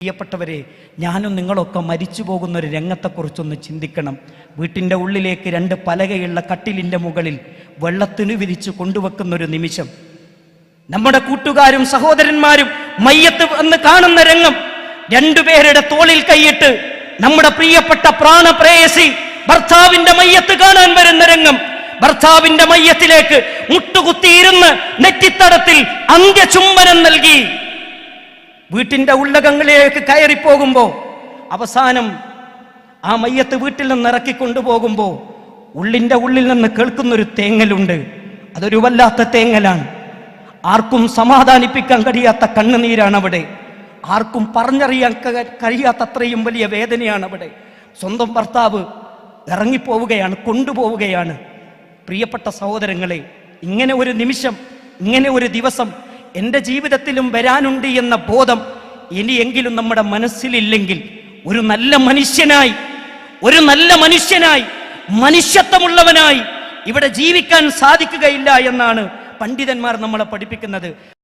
പ്രിയപ്പെട്ടവരെ, ഞാനും നിങ്ങളൊക്കെ മരിച്ചു പോകുന്ന ഒരു രംഗത്തെക്കുറിച്ചൊന്ന് ചിന്തിക്കണം. വീട്ടിൻ്റെ ഉള്ളിലേക്ക് 2 പലകയുള്ള കട്ടിലിൻ്റെ മുകളിൽ വെള്ളത്തിന് വിരിച്ച് കൊണ്ടുവെക്കുന്നൊരു നിമിഷം, നമ്മുടെ കൂട്ടുകാരും സഹോദരന്മാരും മയ്യത്ത് എന്ന് കാണുന്ന രംഗം, 2 പേരുടെ തോളിൽ കൈയിട്ട് നമ്മുടെ പ്രിയപ്പെട്ട പ്രാണപ്രേയസി ഭർത്താവിന്റെ മയ്യത്ത് കാണാൻ വരുന്ന രംഗം, ഭർത്താവിന്റെ മയ്യത്തിലേക്ക് മുട്ടുകുത്തിയിരുന്ന് നെറ്റിത്തടത്തിൽ അന്ത്യചുംബനം നൽകി വീട്ടിന്റെ ഉള്ളകങ്ങളിലേക്ക് കയറിപ്പോകുമ്പോ അവസാനം ആ മയ്യത്ത് വീട്ടിൽ നിന്ന് ഇറക്കി കൊണ്ടുപോകുമ്പോ ഉള്ളിന്റെ ഉള്ളിൽ നിന്ന് കേൾക്കുന്നൊരു തേങ്ങലുണ്ട്. അതൊരു വല്ലാത്ത തേങ്ങലാണ്. ആർക്കും സമാധാനിപ്പിക്കാൻ കഴിയാത്ത കണ്ണുനീരാണ് അവിടെ. ആർക്കും പറഞ്ഞറിയാൻ കഴിയാത്തത്രയും വലിയ വേദനയാണ് അവിടെ. സ്വന്തം ഭർത്താവ് ഇറങ്ങിപ്പോവുകയാണ്, കൊണ്ടുപോവുകയാണ്. പ്രിയപ്പെട്ട സഹോദരങ്ങളെ, ഇങ്ങനെ ഒരു നിമിഷം, ഇങ്ങനെ ഒരു ദിവസം എൻ്റെ ജീവിതത്തിലും വരാനുണ്ട് എന്ന ബോധം ഇനിയെങ്കിലും നമ്മുടെ മനസ്സിലില്ലെങ്കിൽ ഒരു നല്ല മനുഷ്യനായി മനുഷ്യത്വമുള്ളവനായി ഇവിടെ ജീവിക്കാൻ സാധിക്കുകയില്ല എന്നാണ് പണ്ഡിതന്മാർ നമ്മളെ പഠിപ്പിക്കുന്നത്.